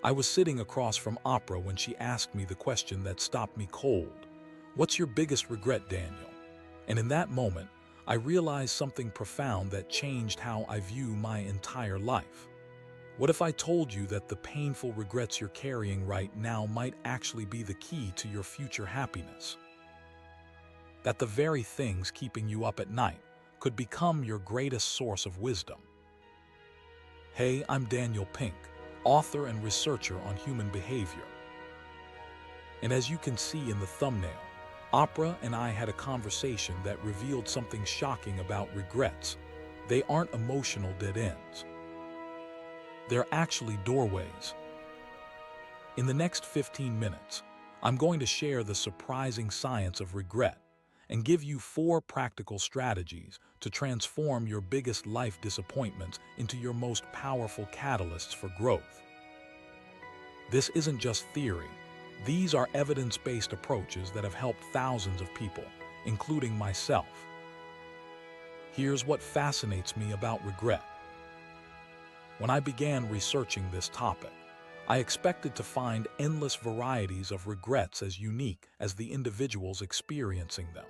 I was sitting across from Oprah when she asked me the question that stopped me cold. What's your biggest regret, Daniel? And in that moment, I realized something profound that changed how I view my entire life. What if I told you that the painful regrets you're carrying right now might actually be the key to your future happiness? That the very things keeping you up at night could become your greatest source of wisdom. Hey, I'm Daniel Pink, author and researcher on human behavior. And as you can see in the thumbnail, Oprah and I had a conversation that revealed something shocking about regrets. They aren't emotional dead ends. They're actually doorways. In the next 15 minutes, I'm going to share the surprising science of regret and give you 4 practical strategies to transform your biggest life disappointments into your most powerful catalysts for growth. This isn't just theory. These are evidence-based approaches that have helped thousands of people, including myself. Here's what fascinates me about regret. When I began researching this topic, I expected to find endless varieties of regrets as unique as the individuals experiencing them.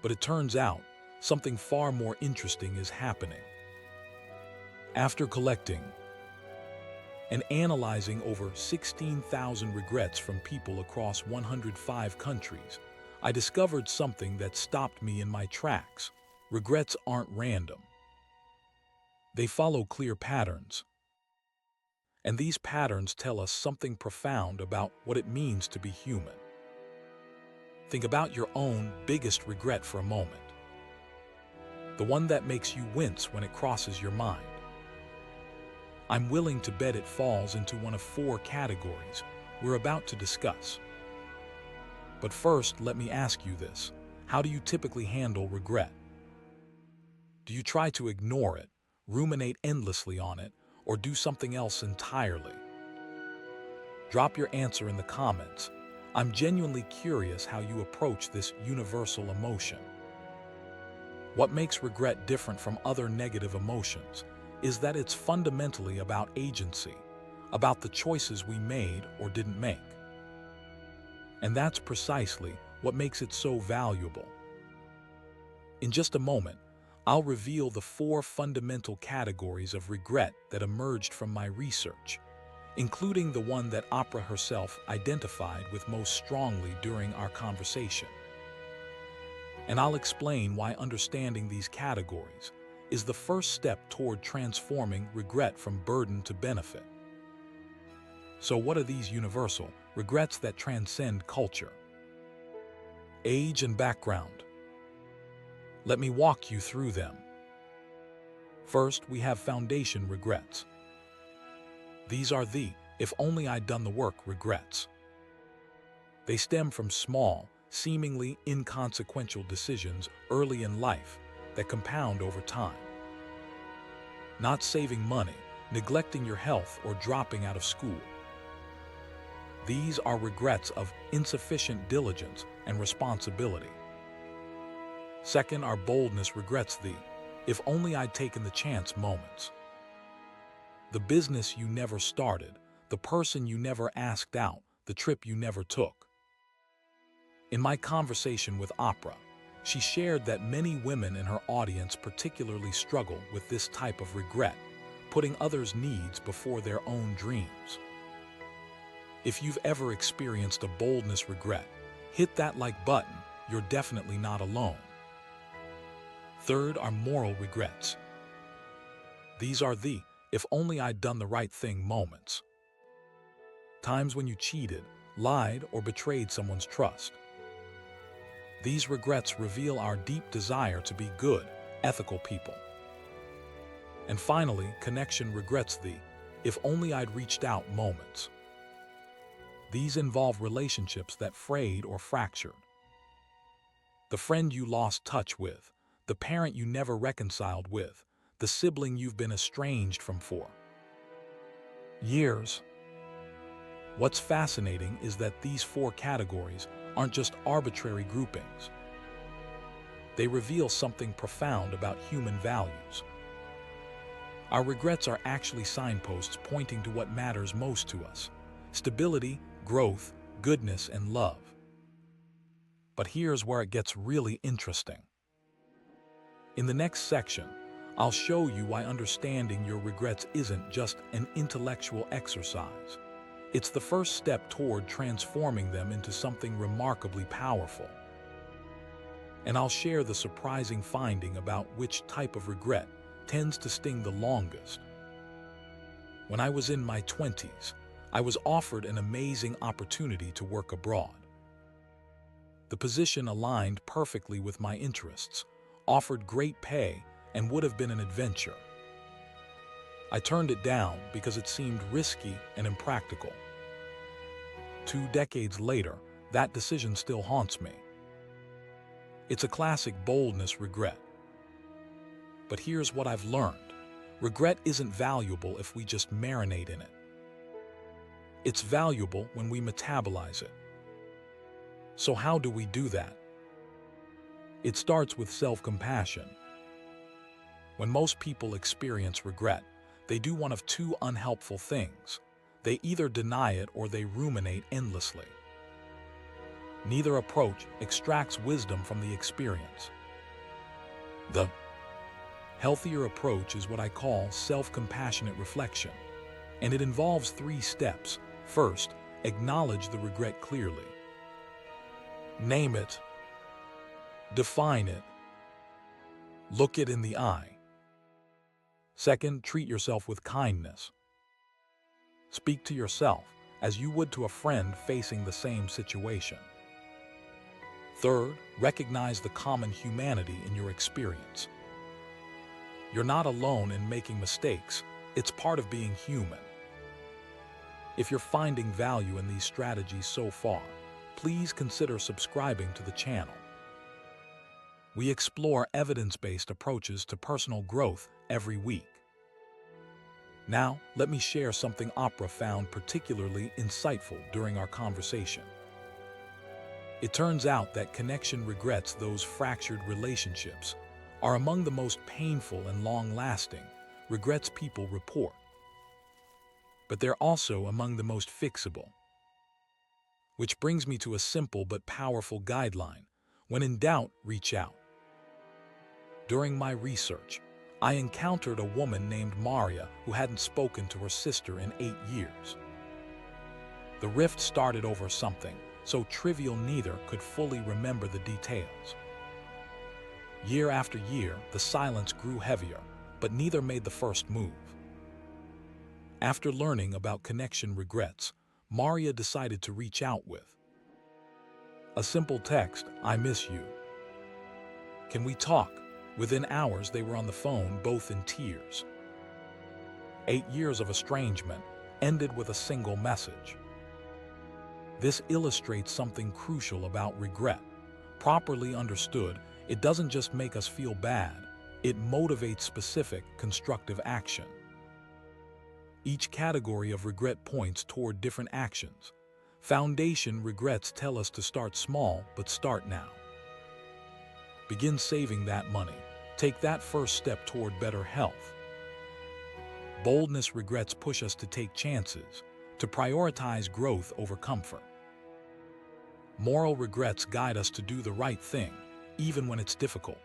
But it turns out, something far more interesting is happening. After collecting and analyzing over 16,000 regrets from people across 105 countries, I discovered something that stopped me in my tracks. Regrets aren't random. They follow clear patterns. And these patterns tell us something profound about what it means to be human. Think about your own biggest regret for a moment. The one that makes you wince when it crosses your mind. I'm willing to bet it falls into one of 4 categories we're about to discuss. But first, let me ask you this. How do you typically handle regret? Do you try to ignore it, ruminate endlessly on it, or do something else entirely? Drop your answer in the comments. I'm genuinely curious how you approach this universal emotion. What makes regret different from other negative emotions is that it's fundamentally about agency, about the choices we made or didn't make. And that's precisely what makes it so valuable. In just a moment, I'll reveal the 4 fundamental categories of regret that emerged from my research, including the one that Oprah herself identified with most strongly during our conversation. And I'll explain why understanding these categories is the first step toward transforming regret from burden to benefit. So what are these universal regrets that transcend culture? Age and background. Let me walk you through them. First, we have foundation regrets. These are the "if only I'd done the work" regrets. They stem from small, seemingly inconsequential decisions early in life that compound over time. Not saving money, neglecting your health, or dropping out of school. These are regrets of insufficient diligence and responsibility. Second are boldness regrets, the "if only I'd taken the chance" moments. The business you never started, the person you never asked out, the trip you never took. In my conversation with Oprah, she shared that many women in her audience particularly struggle with this type of regret, putting others' needs before their own dreams. If you've ever experienced a boldness regret, hit that like button. You're definitely not alone. Third are moral regrets. These are the "if only I'd done the right thing" moments. Times when you cheated, lied, or betrayed someone's trust. These regrets reveal our deep desire to be good, ethical people. And finally, connection regrets, the "if only I'd reached out" moments. These involve relationships that frayed or fractured. The friend you lost touch with, the parent you never reconciled with, the sibling you've been estranged from for years. What's fascinating is that these 4 categories aren't just arbitrary groupings. They reveal something profound about human values. Our regrets are actually signposts pointing to what matters most to us: stability, growth, goodness, and love. But here's where it gets really interesting. In the next section, I'll show you why understanding your regrets isn't just an intellectual exercise. It's the first step toward transforming them into something remarkably powerful. And I'll share the surprising finding about which type of regret tends to sting the longest. When I was in my 20s, I was offered an amazing opportunity to work abroad. The position aligned perfectly with my interests, offered great pay, and would have been an adventure. I turned it down because it seemed risky and impractical. 2 decades later, that decision still haunts me. It's a classic boldness regret. But here's what I've learned. Regret isn't valuable if we just marinate in it. It's valuable when we metabolize it. So how do we do that? It starts with self-compassion. When most people experience regret, they do one of 2 unhelpful things. They either deny it or they ruminate endlessly. Neither approach extracts wisdom from the experience. The healthier approach is what I call self-compassionate reflection, and it involves 3 steps. First, acknowledge the regret clearly. Name it. Define it. Look it in the eye. Second, treat yourself with kindness. Speak to yourself as you would to a friend facing the same situation. Third, recognize the common humanity in your experience. You're not alone in making mistakes. It's part of being human. If you're finding value in these strategies so far, please consider subscribing to the channel. We explore evidence-based approaches to personal growth every week. Now, let me share something Oprah found particularly insightful during our conversation. It turns out that connection regrets, those fractured relationships, are among the most painful and long-lasting regrets people report. But they're also among the most fixable. Which brings me to a simple but powerful guideline. When in doubt, reach out. During my research, I encountered a woman named Maria who hadn't spoken to her sister in 8 years. The rift started over something so trivial neither could fully remember the details. Year after year, the silence grew heavier, but neither made the first move. After learning about connection regrets, Maria decided to reach out with a simple text, "I miss you. Can we talk?" Within hours, they were on the phone, both in tears. 8 years of estrangement ended with a single message. This illustrates something crucial about regret. Properly understood, it doesn't just make us feel bad, it motivates specific, constructive action. Each category of regret points toward different actions. Foundation regrets tell us to start small, but start now. Begin saving that money. Take that first step toward better health. Boldness regrets push us to take chances, to prioritize growth over comfort. Moral regrets guide us to do the right thing, even when it's difficult.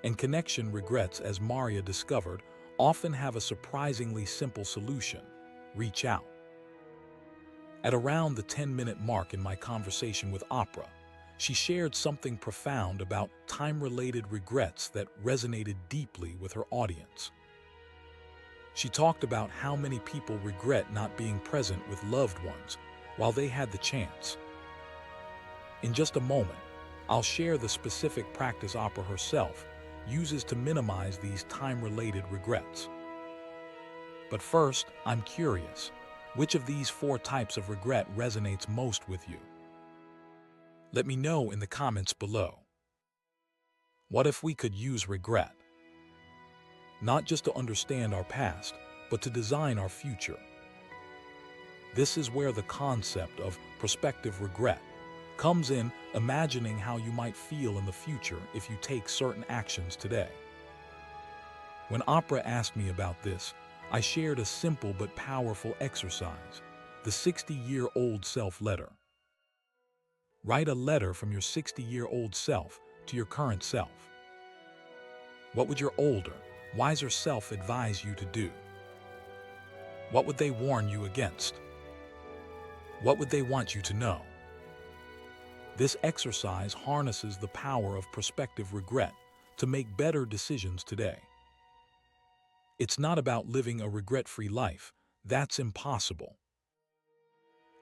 And connection regrets, as Maria discovered, often have a surprisingly simple solution: reach out. At around the 10-minute mark in my conversation with Oprah, she shared something profound about time-related regrets that resonated deeply with her audience. She talked about how many people regret not being present with loved ones while they had the chance. In just a moment, I'll share the specific practice Oprah herself uses to minimize these time-related regrets. But first, I'm curious, which of these 4 types of regret resonates most with you? Let me know in the comments below. What if we could use regret not just to understand our past, but to design our future? This is where the concept of prospective regret comes in, imagining how you might feel in the future if you take certain actions today. When Oprah asked me about this, I shared a simple but powerful exercise, the 60-year-old self letter. Write a letter from your 60-year-old self to your current self. What would your older, wiser self advise you to do? What would they warn you against? What would they want you to know? This exercise harnesses the power of prospective regret to make better decisions today. It's not about living a regret-free life. That's impossible.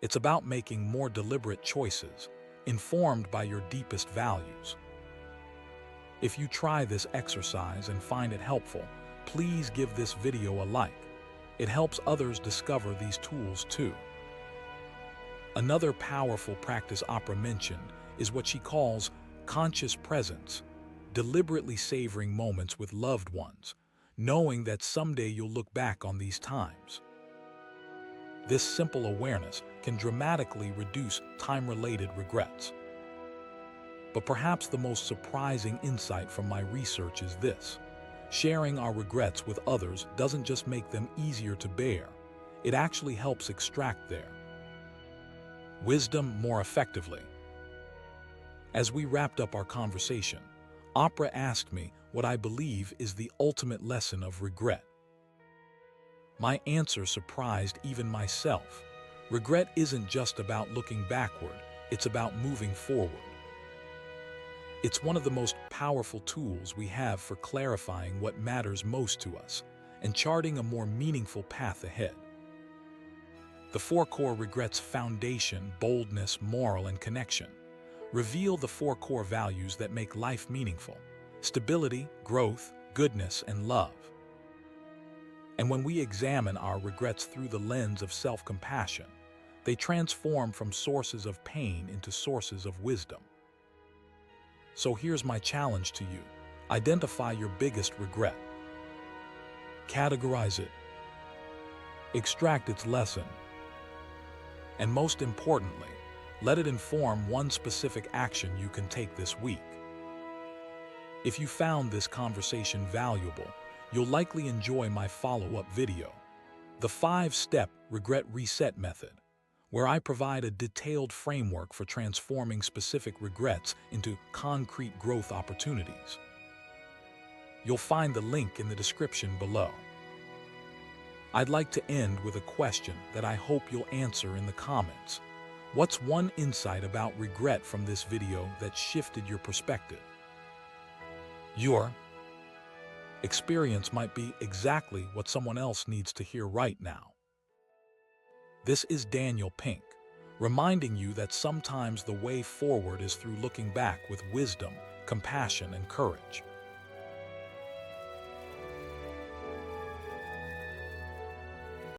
It's about making more deliberate choices, informed by your deepest values. If you try this exercise and find it helpful, please give this video a like. It helps others discover these tools too. Another powerful practice Oprah mentioned is what she calls conscious presence, deliberately savoring moments with loved ones, knowing that someday you'll look back on these times. This simple awareness can dramatically reduce time-related regrets. But perhaps the most surprising insight from my research is this: sharing our regrets with others doesn't just make them easier to bear, it actually helps extract their wisdom more effectively. As we wrapped up our conversation, Oprah asked me what I believe is the ultimate lesson of regret. My answer surprised even myself. Regret isn't just about looking backward, it's about moving forward. It's one of the most powerful tools we have for clarifying what matters most to us and charting a more meaningful path ahead. The 4 core regrets: foundation, boldness, moral, and connection, reveal the 4 core values that make life meaningful: stability, growth, goodness, and love. And when we examine our regrets through the lens of self-compassion, they transform from sources of pain into sources of wisdom. So here's my challenge to you. Identify your biggest regret. Categorize it. Extract its lesson. And most importantly, let it inform one specific action you can take this week. If you found this conversation valuable, you'll likely enjoy my follow-up video, the 5-step regret reset method, where I provide a detailed framework for transforming specific regrets into concrete growth opportunities. You'll find the link in the description below. I'd like to end with a question that I hope you'll answer in the comments. What's one insight about regret from this video that shifted your perspective? Your experience might be exactly what someone else needs to hear right now. This is Daniel Pink, reminding you that sometimes the way forward is through looking back with wisdom, compassion, and courage.